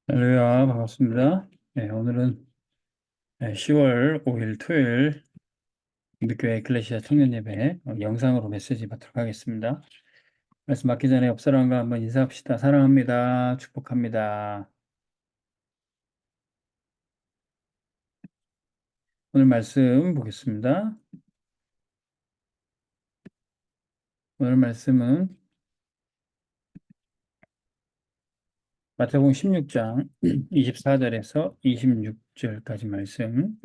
할렐루야, 반갑습니다. 네, 오늘은 10월 5일 토요일 기독교회 에클레시아 청년 예배 영상으로 메시지 받도록 하겠습니다. 말씀 받기 전에 옆 사람과 한번 인사합시다. 사랑합니다. 축복합니다. 오늘 말씀 보겠습니다. 오늘 말씀은 마태복음 16장 24절에서 26절까지 말씀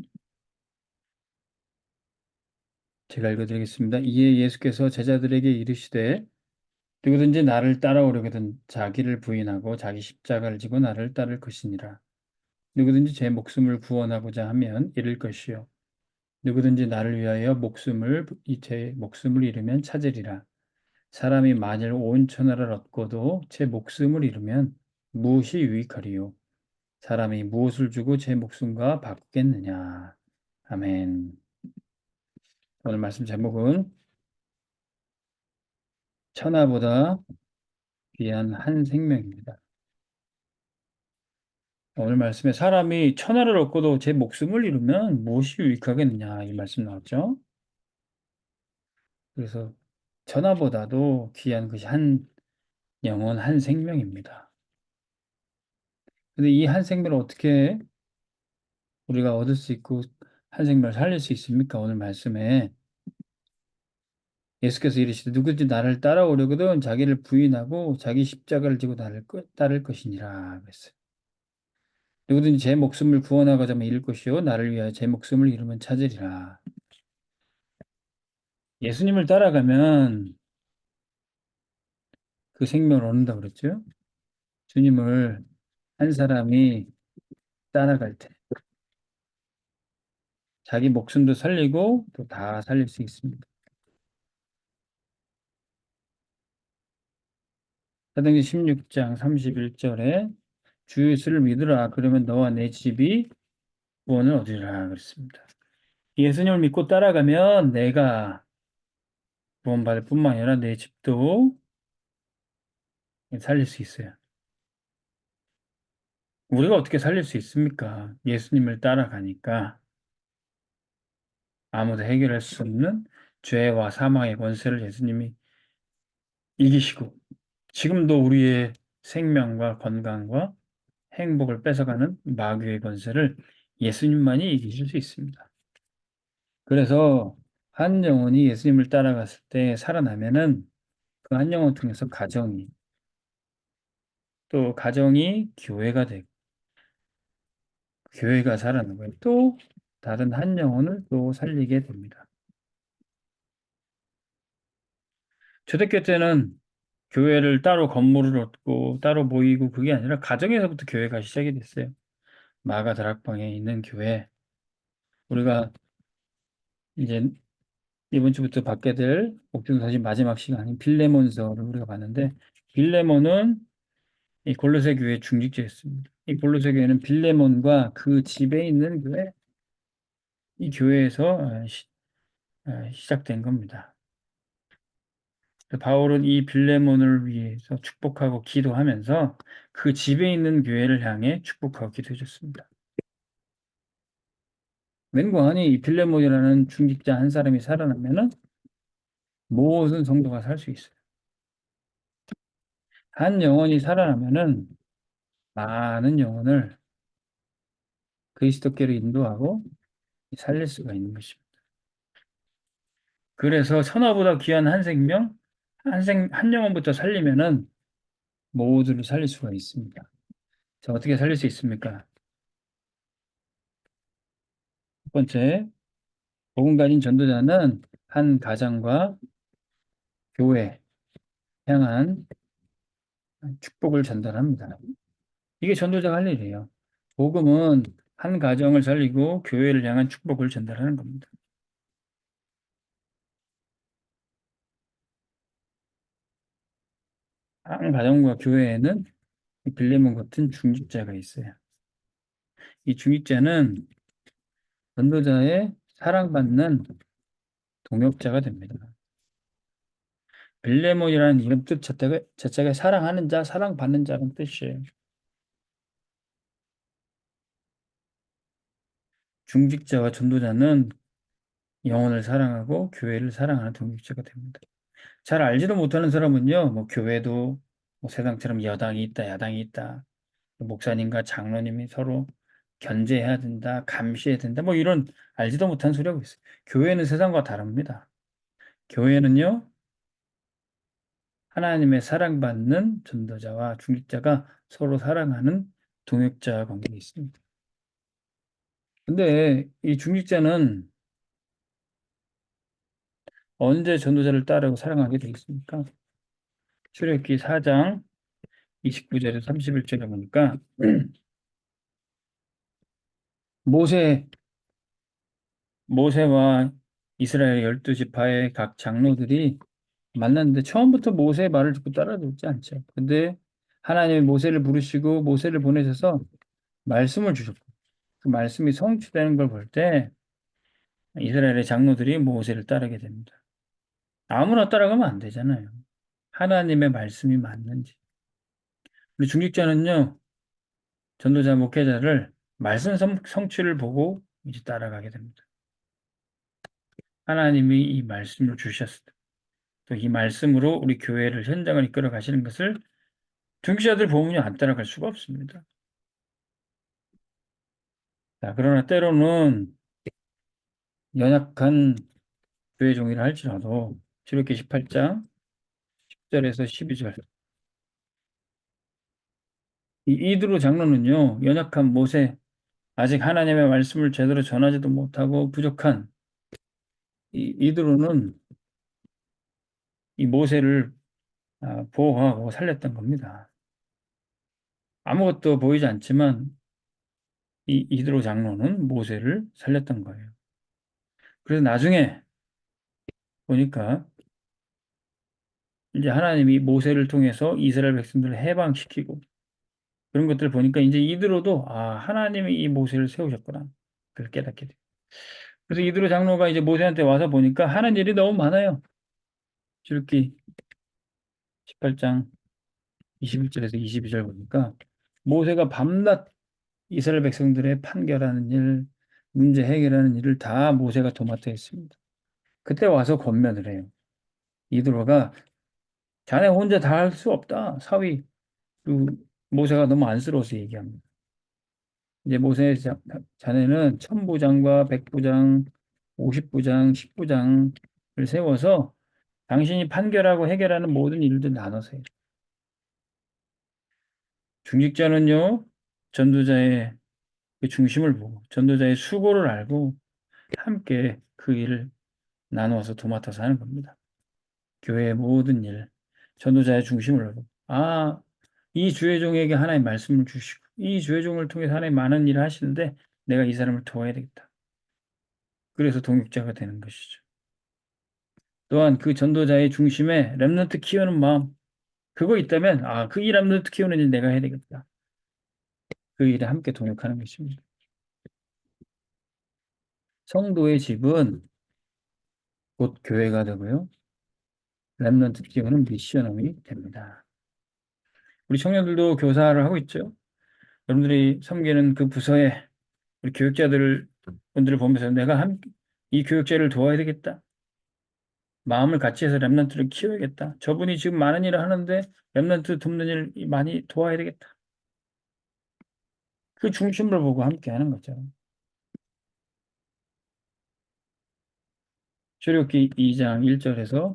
제가 읽어드리겠습니다. 이에 예수께서 제자들에게 이르시되 누구든지 나를 따라오려거든 자기를 부인하고 자기 십자가를 지고 나를 따를 것이니라. 누구든지 제 목숨을 구원하고자 하면 잃을 것이요 누구든지 나를 위하여 제 목숨을 잃으면 찾으리라. 사람이 만일 온 천하를 얻고도 제 목숨을 잃으면 무엇이 유익하리요? 사람이 무엇을 주고 제 목숨과 바꾸겠느냐? 아멘. 오늘 말씀 제목은 천하보다 귀한 한 생명입니다. 오늘 말씀에 사람이 천하를 얻고도 제 목숨을 잃으면 무엇이 유익하겠느냐 이 말씀 나왔죠. 그래서 천하보다도 귀한 것이 한 영혼, 한 생명입니다. 근데 이 한 생명을 어떻게 우리가 얻을 수 있고 한 생명을 살릴 수 있습니까? 오늘 말씀에 예수께서 이르시되 누구든지 나를 따라오려거든 자기를 부인하고 자기 십자가를 지고 나를 따를 것이니라 그랬어요. 누구든지 제 목숨을 구원하고자 하면 잃을 것이요 나를 위하여 제 목숨을 잃으면 찾으리라. 예수님을 따라가면 그 생명을 얻는다고 그랬죠. 주님을 한 사람이 따라갈 때 자기 목숨도 살리고 또 다 살릴 수 있습니다. 사도행전 16장 31절에 주 예수를 믿으라 그러면 너와 내 집이 구원을 얻으리라 그랬습니다. 예수님을 믿고 따라가면 내가 구원받을 뿐만 아니라 내 집도 살릴 수 있어요. 우리가 어떻게 살릴 수 있습니까? 예수님을 따라가니까 아무도 해결할 수 없는 죄와 사망의 권세를 예수님이 이기시고 지금도 우리의 생명과 건강과 행복을 뺏어가는 마귀의 권세를 예수님만이 이기실 수 있습니다. 그래서 한 영혼이 예수님을 따라갔을 때 살아나면은 그 한 영혼 통해서 가정이 또 가정이 교회가 되고 교회가 살아나는 거예요. 또 다른 한 영혼을 또 살리게 됩니다. 초대교회 때는 교회를 따로 건물을 얻고 따로 모이고 그게 아니라 가정에서부터 교회가 시작이 됐어요. 마가 다락방에 있는 교회. 우리가 이제 이번 주부터 받게 될 옥중사진 마지막 시간인 빌레몬서를 우리가 봤는데 빌레몬은 이 골로새 교회 중직자였습니다. 이 골로새 교회는 빌레몬과 그 집에 있는 교회, 이 교회에서 시작된 겁니다. 바울은 이 빌레몬을 위해서 축복하고 기도하면서 그 집에 있는 교회를 향해 축복하고 기도해 줬습니다. 맹고하니 이 빌레몬이라는 중직자 한 사람이 살아나면은 모든 성도가 살 수 있어요. 한 영혼이 살아나면은 많은 영혼을 그리스도께로 인도하고 살릴 수가 있는 것입니다. 그래서 천하보다 귀한 한 생명, 한 영혼부터 살리면은 모두를 살릴 수가 있습니다. 자, 어떻게 살릴 수 있습니까? 첫 번째, 복음 가진 전도자는 한 가정과 교회 향한 축복을 전달합니다. 이게 전도자가 할 일이에요. 복음은 한 가정을 살리고 교회를 향한 축복을 전달하는 겁니다. 한 가정과 교회에는 빌레몬 같은 중직자가 있어요. 이 중직자는 전도자의 사랑받는 동역자가 됩니다. 빌레몬이라는 이름 뜻 자체가 사랑하는 자, 사랑받는 자라는 뜻이에요. 중직자와 전도자는 영혼을 사랑하고 교회를 사랑하는 동역자가 됩니다. 잘 알지도 못하는 사람은요, 뭐 교회도 뭐 세상처럼 여당이 있다, 야당이 있다, 목사님과 장로님이 서로 견제해야 된다, 감시해야 된다, 뭐 이런 알지도 못한 소리 하고 있어요. 교회는 세상과 다릅니다. 교회는요, 하나님의 사랑받는 전도자와 중직자가 서로 사랑하는 동역자 관계에 있습니다. 근데 이 중직자는 언제 전도자를 따르고 사랑하게 되겠습니까? 출애굽기 4장 29절에서 31절에 보니까 모세 모세와 이스라엘 12지파의 각 장로들이 만났는데 처음부터 모세의 말을 듣고 따라듣지 않죠. 근데 하나님이 모세를 부르시고 모세를 보내셔서 말씀을 주셨고 그 말씀이 성취되는 걸 볼 때 이스라엘의 장로들이 모세를 따르게 됩니다. 아무나 따라가면 안 되잖아요. 하나님의 말씀이 맞는지. 우리 중직자는요, 전도자 목회자를 말씀 성취를 보고 이제 따라가게 됩니다. 하나님이 이 말씀을 주셨을 때, 또 이 말씀으로 우리 교회를 현장을 이끌어 가시는 것을 중직자들 보면요, 안 따라갈 수가 없습니다. 자, 그러나 때로는 연약한 교회 종이라 할지라도 출애굽기 18장 10절에서 12절 이 이드로 장로는요, 연약한 모세, 아직 하나님의 말씀을 제대로 전하지도 못하고 부족한 이 이드로는 이 모세를 보호하고 살렸던 겁니다. 아무것도 보이지 않지만 이 이드로 장로는 모세를 살렸던 거예요. 그래서 나중에 보니까 이제 하나님이 모세를 통해서 이스라엘 백성들을 해방시키고 그런 것들을 보니까 이제 이드로도 하나님이 이 모세를 세우셨구나. 그걸 깨닫게 돼요. 그래서 이드로 장로가 이제 모세한테 와서 보니까 하는 일이 너무 많아요. 출애굽기 18장 21절에서 22절 보니까 모세가 밤낮 이스라엘 백성들의 판결하는 일, 문제 해결하는 일을 다 모세가 도맡아 했습니다. 그때 와서 권면을 해요. 이드로가 자네 혼자 다 할 수 없다. 사위 그 모세가 너무 안쓰러워서 얘기합니다. 이제 자네는 천부장과 백부장, 50부장, 10부장을 세워서 당신이 판결하고 해결하는 모든 일들 나눠서 해요. 중직자는요, 전도자의 그 중심을 보고 전도자의 수고를 알고 함께 그 일을 나누어서 도맡아서 하는 겁니다. 교회의 모든 일, 전도자의 중심을 보고 이 주의 종에게 하나님 말씀을 주시고 이 주의 종을 통해서 하나님 많은 일을 하시는데 내가 이 사람을 도와야 되겠다. 그래서 동역자가 되는 것이죠. 또한 그 전도자의 중심에 렘넌트 키우는 마음 그거 있다면 그 이 렘넌트 키우는 일 내가 해야 되겠다. 그 일에 함께 동역하는 것입니다. 성도의 집은 곧 교회가 되고요. 렘넌트 키우는 미션홈이 됩니다. 우리 청년들도 교사를 하고 있죠. 여러분들이 섬기는 그 부서에 우리 분들을 보면서 내가 이 교육자를 도와야 되겠다. 마음을 같이 해서 렘넌트를 키워야겠다. 저분이 지금 많은 일을 하는데 렘넌트 돕는 일 많이 도와야 되겠다. 그 중심을 보고 함께 하는 거죠. 출애굽기 2장 1절에서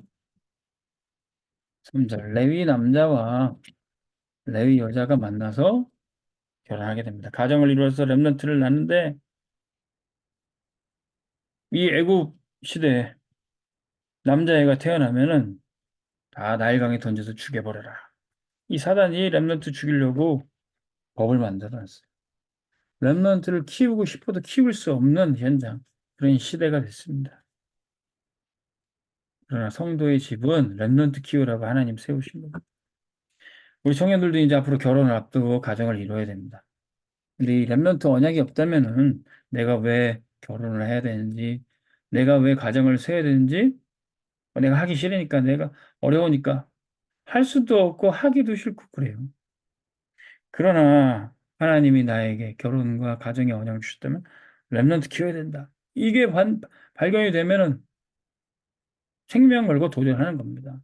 3절 레위 남자와 레위 여자가 만나서 결혼하게 됩니다. 가정을 이루어서 렘넌트를 낳는데 이 애굽 시대에 남자애가 태어나면은 다 나일강에 던져서 죽여버려라. 이 사단이 렘넌트 죽이려고 법을 만들어놨어요. 렘넌트를 키우고 싶어도 키울 수 없는 현장, 그런 시대가 됐습니다. 그러나 성도의 집은 렘넌트 키우라고 하나님 세우신 겁니다. 우리 청년들도 이제 앞으로 결혼을 앞두고 가정을 이루어야 됩니다. 근데 이 렘넌트 언약이 없다면은 내가 왜 결혼을 해야 되는지, 내가 왜 가정을 세워야 되는지, 내가 하기 싫으니까, 내가 어려우니까 할 수도 없고 하기도 싫고 그래요. 그러나 하나님이 나에게 결혼과 가정의 언약을 주셨다면 렘넌트 키워야 된다. 이게 발견이 되면은 생명 걸고 도전하는 겁니다.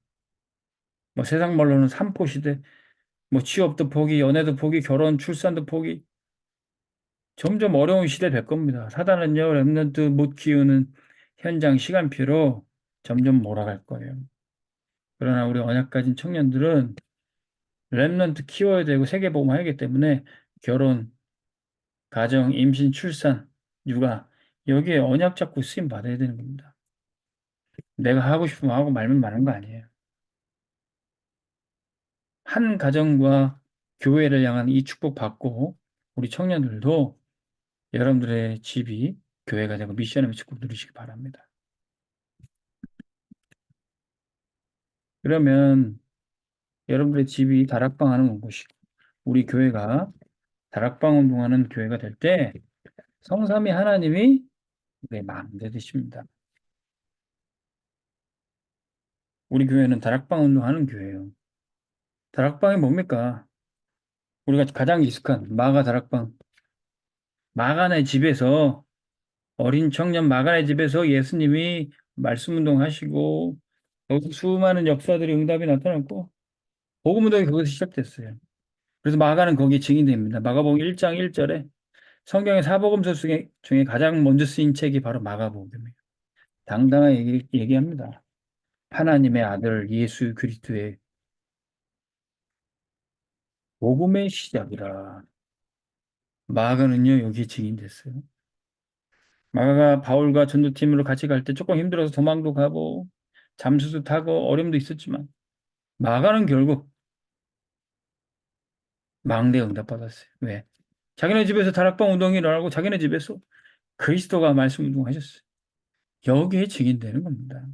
뭐 세상 말로는 삼포 시대, 뭐 취업도 포기, 연애도 포기, 결혼, 출산도 포기. 점점 어려운 시대 될 겁니다. 사단은요, 렘넌트 못 키우는 현장 시간표로 점점 몰아갈 거예요. 그러나 우리 언약 가진 청년들은 렘넌트 키워야 되고 세계복음화하기 때문에 결혼, 가정, 임신, 출산, 육아 여기에 언약 잡고 쓰임 받아야 되는 겁니다. 내가 하고 싶으면 하고 말면 마는 거 아니에요. 한 가정과 교회를 향한 이 축복 받고 우리 청년들도 여러분들의 집이 교회가 되고 미션의 축복 누리시기 바랍니다. 그러면 여러분들의 집이 다락방 하는 곳이고 우리 교회가 다락방 운동하는 교회가 될 때 성삼위 하나님이 우리의 망대 되십니다. 우리 교회는 다락방 운동하는 교회예요. 다락방이 뭡니까? 우리가 가장 익숙한 마가 다락방. 마가네 집에서 어린 청년 마가네 집에서 예수님이 말씀 운동하시고 여기서 수많은 역사들이 응답이 나타났고 복음 운동이 거기서 시작됐어요. 그래서 마가는 거기에 증인됩니다. 마가복음 1장 1절에 성경의 사복음서 중에 가장 먼저 쓰인 책이 바로 마가복음이에요. 당당하게 얘기합니다. 하나님의 아들 예수 그리스도의 복음의 시작이라. 마가는요 여기에 증인됐어요. 마가가 바울과 전도팀으로 같이 갈 때 조금 힘들어서 도망도 가고 잠수도 타고 어려움도 있었지만 마가는 결국 망대에 응답받았어요. 왜? 자기네 집에서 다락방 운동이 일어나고 자기네 집에서 그리스도가 말씀 운동하셨어요. 여기에 증인되는 겁니다.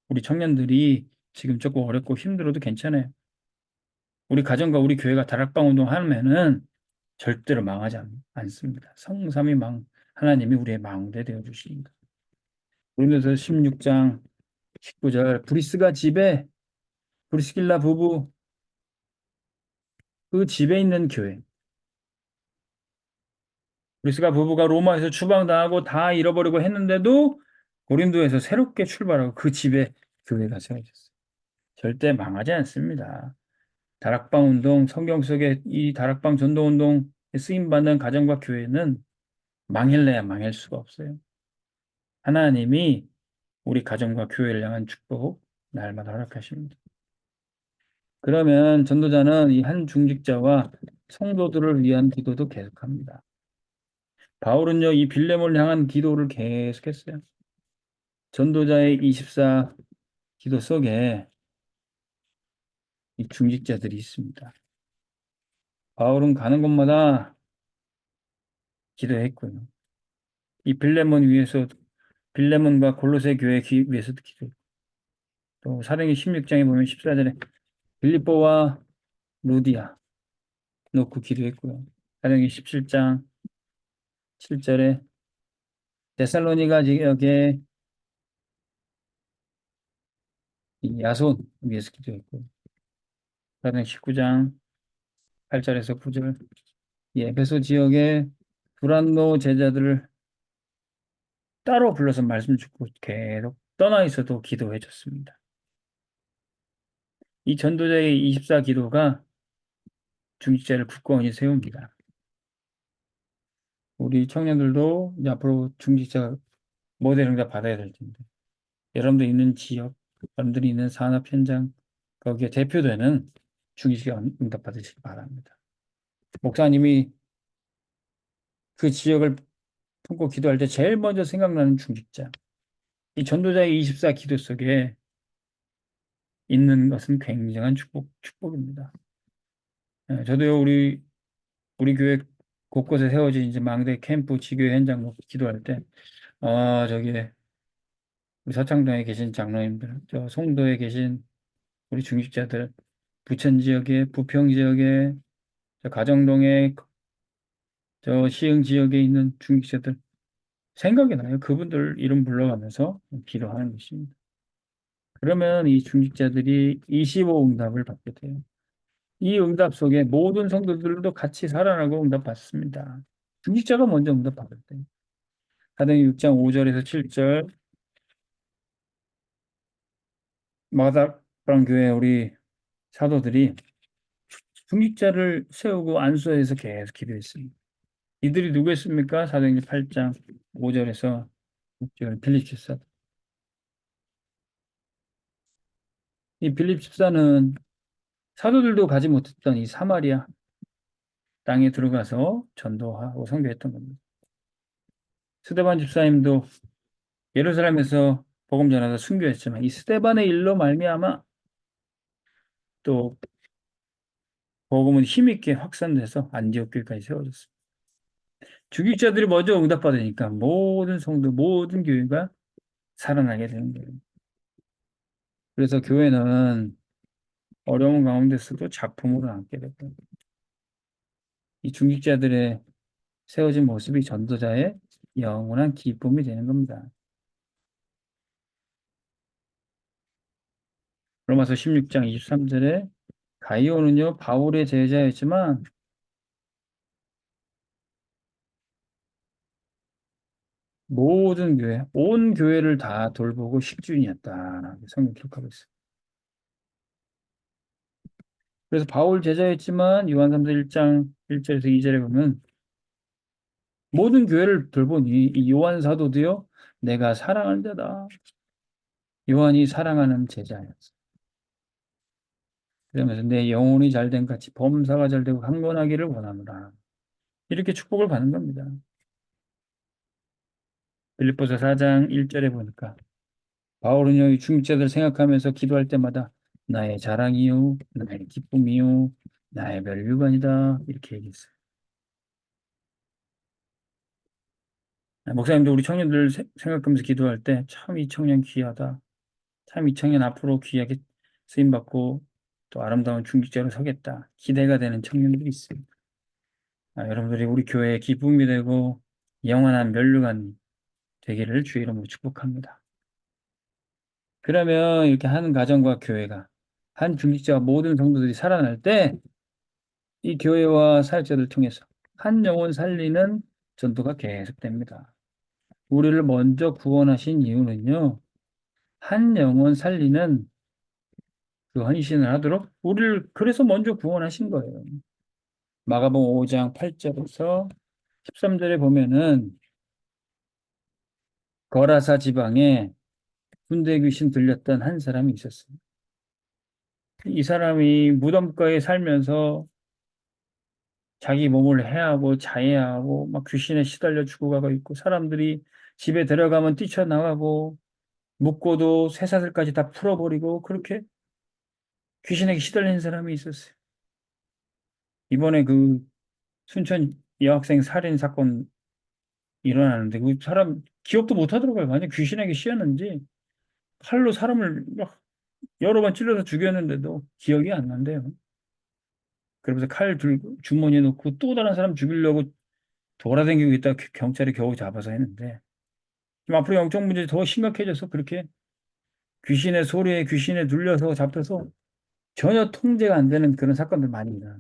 우리 청년들이 지금 조금 어렵고 힘들어도 괜찮아요. 우리 가정과 우리 교회가 다락방 운동하면은 절대로 망하지 않습니다. 성삼위 하나님이 우리의 망대 되어 주십니다. 고린도서 16장 19절 브리스길라 부부 그 집에 있는 교회. 브리스가 부부가 로마에서 추방당하고 다 잃어버리고 했는데도 고린도에서 새롭게 출발하고 그 집에 교회가 세워졌어요. 절대 망하지 않습니다. 다락방 운동, 성경 속에 이 다락방 전도 운동에 쓰임받는 가정과 교회는 망할래야 망할 수가 없어요. 하나님이 우리 가정과 교회를 향한 축복 날마다 허락하십니다. 그러면 전도자는 이 한 중직자와 성도들을 위한 기도도 계속합니다. 바울은요, 이 빌레몬을 향한 기도를 계속했어요. 전도자의 24 기도 속에 이 중직자들이 있습니다. 바울은 가는 곳마다 기도했고요. 이 빌레몬과 골로새 교회 위해서도 기도했고, 또 사도행전 16장에 보면 14절에 빌립보와 루디아 놓고 기도했고요. 사도행전 17장 7절에 데살로니가 지역에 이 야손 위해서 기도했고요. 사도행전 19장 8절에서 9절 에베소 지역에 두란노 제자들을 따로 불러서 말씀 듣고 계속 떠나 있어도 기도해 줬습니다. 이 전도자의 24 기도가 중직자를 굳건히 세웁니다. 우리 청년들도 이제 앞으로 중직자 모델 응답 받아야 될 텐데 여러분들 있는 지역, 여러분들이 있는 산업 현장 거기에 대표되는 중직자 응답 받으시기 바랍니다. 목사님이 그 지역을 품고 기도할 때 제일 먼저 생각나는 중직자. 이 전도자의 24 기도 속에 있는 것은 굉장한 축복입니다. 저도요, 우리 교회 곳곳에 세워진 이제 망대 캠프 지교회 현장 기도할 때, 저기에 우리 서창동에 계신 장로님들, 저 송도에 계신 우리 중직자들, 부천 지역에, 부평 지역에, 저 가정동에, 저 시흥 지역에 있는 중직자들 생각이 나요. 그분들 이름 불러가면서 기도하는 것입니다. 그러면 이 중직자들이 25 응답을 받게 돼요. 이 응답 속에 모든 성도들도 같이 살아나고 응답받습니다. 중직자가 먼저 응답받을 때. 사도행전 6장 5절에서 7절 마가다락 교회 우리 사도들이 중직자를 세우고 안수해서 계속 기도했습니다. 이들이 누구였습니까? 사도행전 8장 5절에서 6절 빌립 집사. 이 빌립 집사는 사도들도 가지 못했던 이 사마리아 땅에 들어가서 전도하고 선교했던 겁니다. 스데반 집사님도 예루살렘에서 복음 전하다 순교했지만 이 스데반의 일로 말미암아 또 복음은 힘있게 확산돼서 안디옥 교회까지 세워졌습니다. 주직자들이 먼저 응답받으니까 모든 성도, 모든 교회가 살아나게 되는 거예요. 그래서 교회는 어려운 가운데서도 작품으로 남게 되고 이 중직자들의 세워진 모습이 전도자의 영원한 기쁨이 되는 겁니다. 로마서 16장 23절에 가이오는요 바울의 제자였지만 모든 교회, 온 교회를 다 돌보고 식주인이었다. 성경 기록하고 있어요. 그래서 바울 제자였지만 요한삼서 1장 1절에서 2절에 보면 모든 교회를 돌보니 이 요한 사도도요 내가 사랑하는 자다. 요한이 사랑하는 제자였어. 그러면서 내 영혼이 잘된 같이 범사가 잘되고 강건하기를 원하노라. 이렇게 축복을 받는 겁니다. 빌립보서 4장 1절에 보니까 바울은요 이 중직자들 생각하면서 기도할 때마다 나의 자랑이요 나의 기쁨이요 나의 멸류관이다 이렇게 얘기했어요. 목사님도 우리 청년들 생각하면서 기도할 때 참 이 청년 귀하다. 참 이 청년 앞으로 귀하게 쓰임받고 또 아름다운 중직자로 서겠다. 기대가 되는 청년들이 있습니다. 여러분들이 우리 교회의 기쁨이 되고 영원한 멸류관 되기를 주의 이름으로 축복합니다. 그러면 이렇게 한 가정과 교회가 한 중직자와 모든 성도들이 살아날 때 이 교회와 사역자들 통해서 한 영혼 살리는 전도가 계속됩니다. 우리를 먼저 구원하신 이유는요. 한 영혼 살리는 그 헌신을 하도록 우리를 그래서 먼저 구원하신 거예요. 마가복음 5장 8절에서 13절에 보면은 거라사 지방에 군대 귀신 들렸던 한 사람이 있었어요. 이 사람이 무덤가에 살면서 자기 몸을 해하고 자해하고 막 귀신에 시달려 죽어가고 있고 사람들이 집에 들어가면 뛰쳐나가고 묶고도 쇠사슬까지 다 풀어버리고 그렇게 귀신에게 시달리는 사람이 있었어요. 이번에 그 순천 여학생 살인 사건 일어나는데 그 사람 기억도 못 하더라고요. 만약 귀신에게 씌었는지 칼로 사람을 막 여러 번 찔러서 죽였는데도 기억이 안 난대요. 그러면서 칼 들고 주머니에 넣고 또 다른 사람 죽이려고 돌아다니고 있다가 경찰이 겨우 잡아서 했는데 지금 앞으로 영적 문제 더 심각해져서 그렇게 귀신의 소리에 귀신에 눌려서 잡혀서 전혀 통제가 안 되는 그런 사건들 많이 일어나요.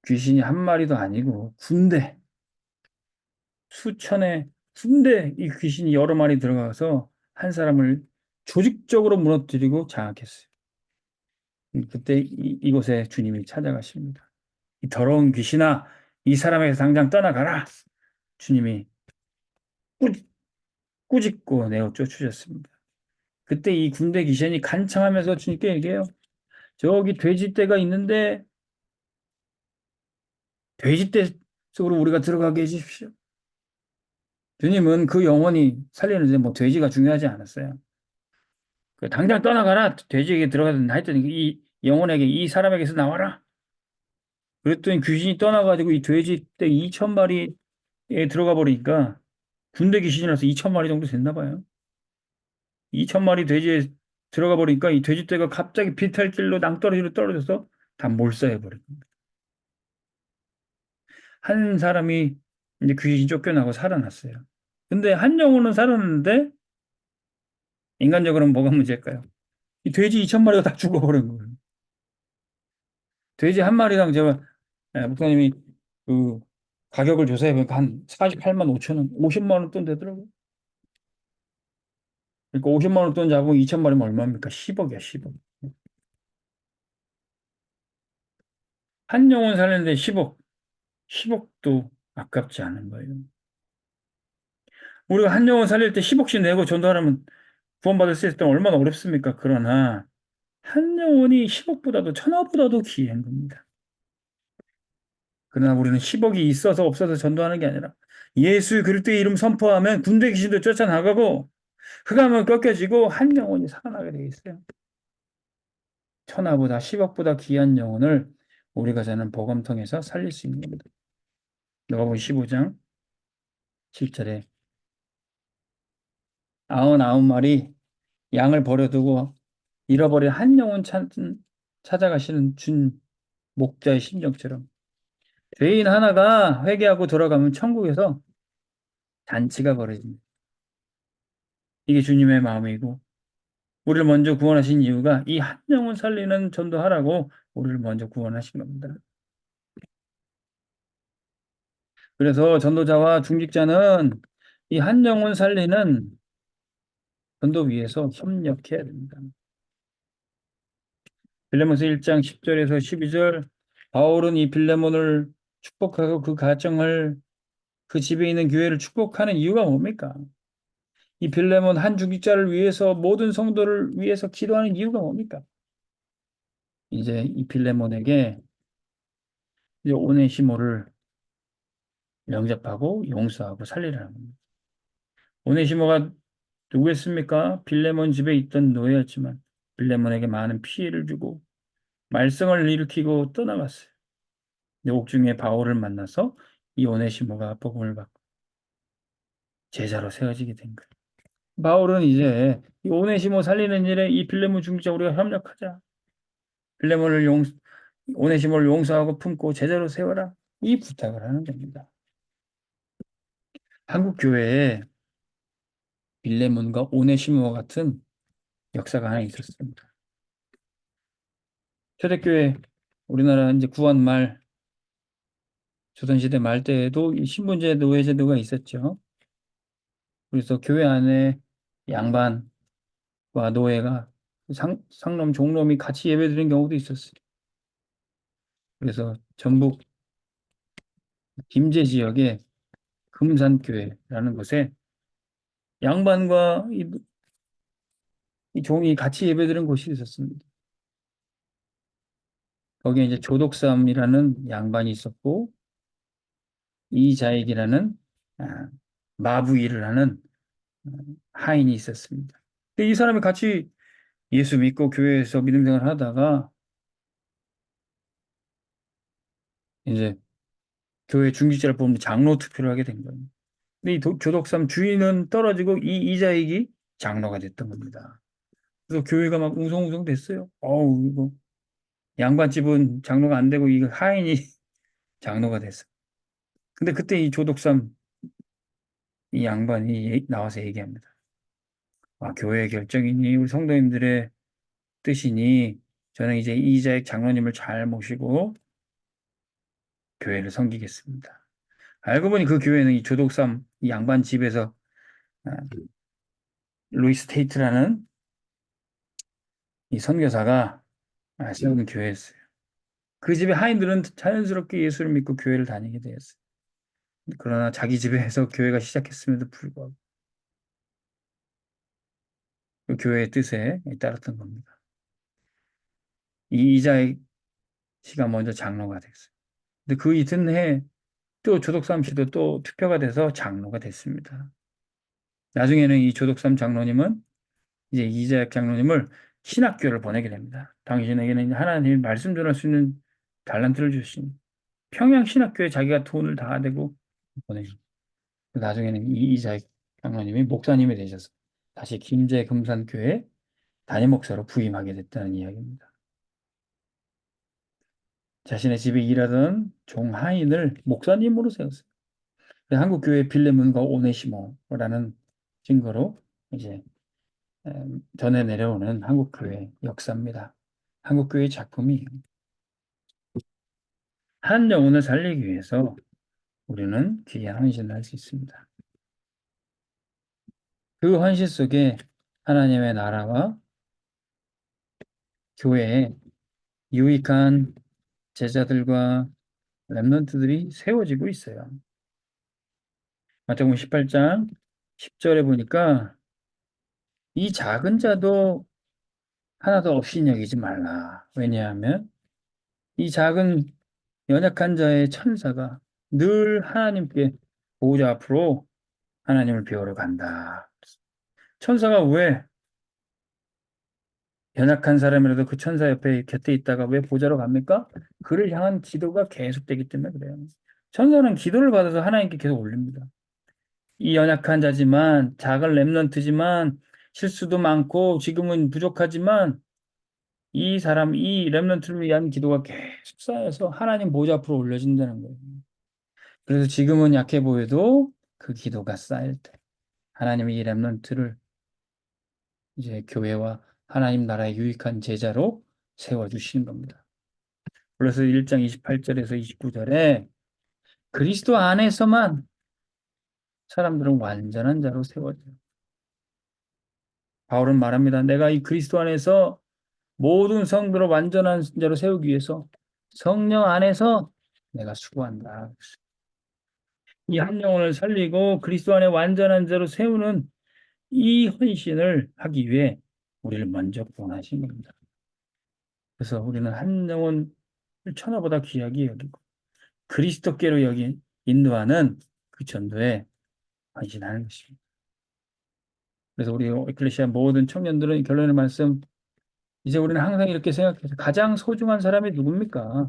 귀신이 한 마리도 아니고 수천의 군대 이 귀신이 여러 마리 들어가서 한 사람을 조직적으로 무너뜨리고 장악했어요. 그때 이곳에 주님이 찾아가십니다. 이 더러운 귀신아, 이 사람에게 당장 떠나가라. 주님이 꾸, 꾸짖고 내어 쫓으셨습니다. 그때 이 군대 귀신이 간청하면서 주님께 얘기해요. 저기 돼지떼가 있는데 돼지떼 속으로 우리가 들어가게 해주십시오. 주님은 그 영혼이 살리는데 뭐 돼지가 중요하지 않았어요. 당장 떠나가라. 돼지에게 들어가든 하여튼 이 영혼에게 이 사람에게서 나와라. 그랬더니 귀신이 떠나가지고 이 돼지 떼 2,000마리에 들어가 버리니까 군대 귀신이라서 2,000마리 정도 됐나 봐요. 2,000마리 돼지에 들어가 버리니까 이 돼지떼가 갑자기 비탈길로 낭떠러지로 떨어져서 다 몰살해 버린 겁니다. 한 사람이 이제 귀신 쫓겨나고 살아났어요. 근데 한 영혼은 살았는데 인간적으로는 뭐가 문제일까요? 이 돼지 2,000마리가 다 죽어버린 거예요. 돼지 한 마리당 제가 목사님이 그 가격을 조사해 보니까 한 48만 5천 원, 50만 원 돈 되더라고요. 그러니까 50만 원 돈 잡으면 2천 마리면 얼마입니까? 10억이야, 10억. 한 영혼 살리는데 10억, 10억도 아깝지 않은 거예요. 우리가 한 영혼 살릴 때 10억씩 내고 전도하려면 구원받을 수 있을 때 얼마나 어렵습니까? 그러나 한 영혼이 10억보다도 천억보다도 귀한 겁니다. 그러나 우리는 10억이 있어서 없어서 전도하는 게 아니라 예수 그리스도의 이름 선포하면 군대 귀신도 쫓아나가고 흑암은 꺾여지고 한 영혼이 살아나게 돼 있어요. 천하보다 10억보다 귀한 영혼을 우리가 저는 복음 통해서 살릴 수 있는 겁니다. 누가복음 15장 7절에 99마리 양을 버려두고 잃어버린 한 영혼 찾아가시는 준 목자의 심정처럼 죄인 하나가 회개하고 돌아가면 천국에서 잔치가 벌어집니다. 이게 주님의 마음이고 우리를 먼저 구원하신 이유가 이 한 영혼 살리는 전도하라고 우리를 먼저 구원하신 겁니다. 그래서 전도자와 중직자는 이 한 영혼 살리는 전도 위해서 협력해야 됩니다. 빌레몬서 1장 10절에서 12절 바울은 이 빌레몬을 축복하고 그 가정을 그 집에 있는 교회를 축복하는 이유가 뭡니까? 이 빌레몬 한 중직자를 위해서 모든 성도를 위해서 기도하는 이유가 뭡니까? 이제 이 빌레몬에게 이제 오네시모를 영접하고 용서하고 살리라는 겁니다. 오네시모가 누구였습니까? 빌레몬 집에 있던 노예였지만 빌레몬에게 많은 피해를 주고 말썽을 일으키고 떠나갔어요. 근데 옥중에 바울을 만나서 이 오네시모가 복음을 받고 제자로 세워지게 된 거예요. 바울은 이제 이 오네시모 살리는 일에 이 빌레몬 중자 우리가 협력하자. 빌레몬을 오네시모를 용서하고 품고 제자로 세워라. 이 부탁을 하는 겁니다. 한국 교회에 빌레몬과 오네시모와 같은 역사가 하나 있었습니다. 초대교회 우리나라 이제 구원 말 조선시대 말 때에도 이 신분제 노예제도가 있었죠. 그래서 교회 안에 양반과 노예가 상놈, 종놈이 같이 예배드리는 경우도 있었어요. 그래서 전북 김제 지역의 금산교회라는 곳에 양반과 이 종이 같이 예배드리는 곳이 있었습니다. 거기에 이제 조독삼이라는 양반이 있었고 이자익이라는 아, 마부 일을 하는 하인이 있었습니다. 근데 이 사람이 같이 예수 믿고 교회에서 믿음 생활을 하다가 이제 교회 중직자를 뽑는 장로 투표를 하게 된 거예요. 근데 이 조독삼 주인은 떨어지고 이 이자익이 장로가 됐던 겁니다. 그래서 교회가 막 웅성웅성 됐어요. 어우, 이거 양반집은 장로가 안 되고 이 하인이 장로가 됐어. 근데 그때 이 조독삼 이 양반이 나와서 얘기합니다. 아, 교회의 결정이니 우리 성도님들의 뜻이니 저는 이제 이자익 장로님을 잘 모시고 교회를 섬기겠습니다. 알고 보니 그 교회는 이 조독삼 이 양반 집에서 아, 루이스 테이트라는 이 선교사가 세운 교회였어요. 그 집의 하인들은 자연스럽게 예수를 믿고 교회를 다니게 되었어요. 그러나 자기 집에서 교회가 시작했음에도 불구하고 그 교회의 뜻에 따랐던 겁니다. 이 이자익 씨가 먼저 장로가 됐어요. 근데 그 이튿해 또 조덕삼 씨도 또 투표가 돼서 장로가 됐습니다. 나중에는 이 조덕삼 장로님은 이제 이자익 장로님을 신학교를 보내게 됩니다. 당신에게는 하나님이 말씀 전할 수 있는 달란트를 주신 평양 신학교에 자기가 돈을 다 대고 보내요. 나중에는 이 이자익 장로님이 목사님이 되셔서 다시 김제 금산교회 담임 목사로 부임하게 됐다는 이야기입니다. 자신의 집에 일하던 종 하인을 목사님으로 세웠어요. 한국 교회 빌레몬과 오네시모라는 증거로 이제 전해 내려오는 한국 교회 역사입니다. 한국 교회 작품이 한 영혼을 살리기 위해서 우리는 귀한 헌신을 할 수 있습니다. 그 헌신 속에 하나님의 나라와 교회에 유익한 제자들과 렘넌트들이 세워지고 있어요. 마태복음 18장 10절에 보니까 이 작은 자도 하나도 없이 여기지 말라. 왜냐하면 이 작은 연약한 자의 천사가 늘 하나님께 보호자 앞으로 하나님을 배우러 간다. 천사가 왜 연약한 사람이라도 그 천사 옆에 곁에 있다가 왜 보좌로 갑니까? 그를 향한 기도가 계속되기 때문에 그래요. 천사는 기도를 받아서 하나님께 계속 올립니다. 이 연약한 자지만 작은 렘넌트지만 실수도 많고 지금은 부족하지만 이 사람 이 렘넌트를 위한 기도가 계속 쌓여서 하나님 보좌 앞으로 올려진다는 거예요. 그래서 지금은 약해 보여도 그 기도가 쌓일 때 하나님이 이 렘넌트를 이제 교회와 하나님 나라의 유익한 제자로 세워주시는 겁니다. 그래서 1장 28절에서 29절에 그리스도 안에서만 사람들은 완전한 자로 세워져요. 바울은 말합니다. 내가 이 그리스도 안에서 모든 성도를 완전한 자로 세우기 위해서 성령 안에서 내가 수고한다. 이 한 영혼을 살리고 그리스도 안에 완전한 자로 세우는 이 헌신을 하기 위해 우리를 먼저 구원하신 겁니다. 그래서 우리는 한 영혼을 천하보다 귀하게 여기고 그리스도께로 여기 인도하는 그 전도에 헌신하는 것입니다. 그래서 우리 에클레시아 모든 청년들은 결론의 말씀 이제 우리는 항상 이렇게 생각해서 가장 소중한 사람이 누굽니까?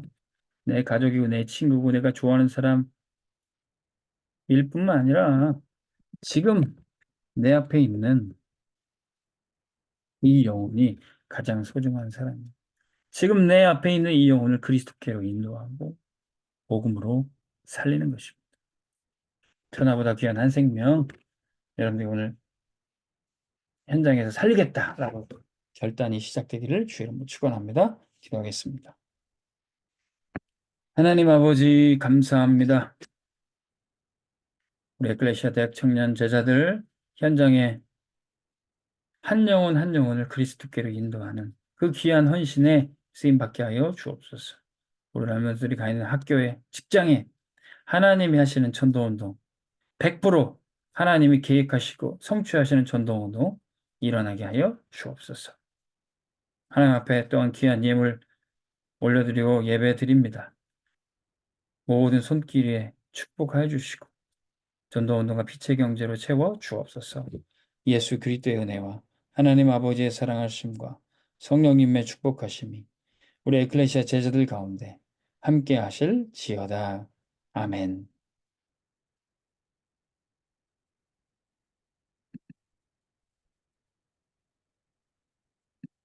내 가족이고 내 친구고 내가 좋아하는 사람일 뿐만 아니라 지금 내 앞에 있는 이 영혼이 가장 소중한 사람입니다. 지금 내 앞에 있는 이 영혼을 그리스도께로 인도하고 복음으로 살리는 것입니다. 천하보다 귀한 한 생명, 여러분들이 오늘 현장에서 살리겠다라고 결단이 시작되기를 주의 이름으로 축원합니다. 기도하겠습니다. 하나님 아버지 감사합니다. 우리 에클레시아 대학 청년 제자들 현장에 한 영혼 한 영혼을 그리스도께로 인도하는 그 귀한 헌신에 쓰임받게 하여 주옵소서. 우리 람면들이 가 있는 학교에 직장에 하나님이 하시는 전도운동 100% 하나님이 계획하시고 성취하시는 전도운동 일어나게 하여 주옵소서. 하나님 앞에 또한 귀한 예물 올려드리고 예배 드립니다. 모든 손길에 축복하여 주시고 전도운동과 빛의 경제로 채워 주옵소서. 예수 그리스도의 은혜와 하나님 아버지의 사랑하심과 성령님의 축복하심이 우리 에클레시아 제자들 가운데 함께 하실지어다. 아멘.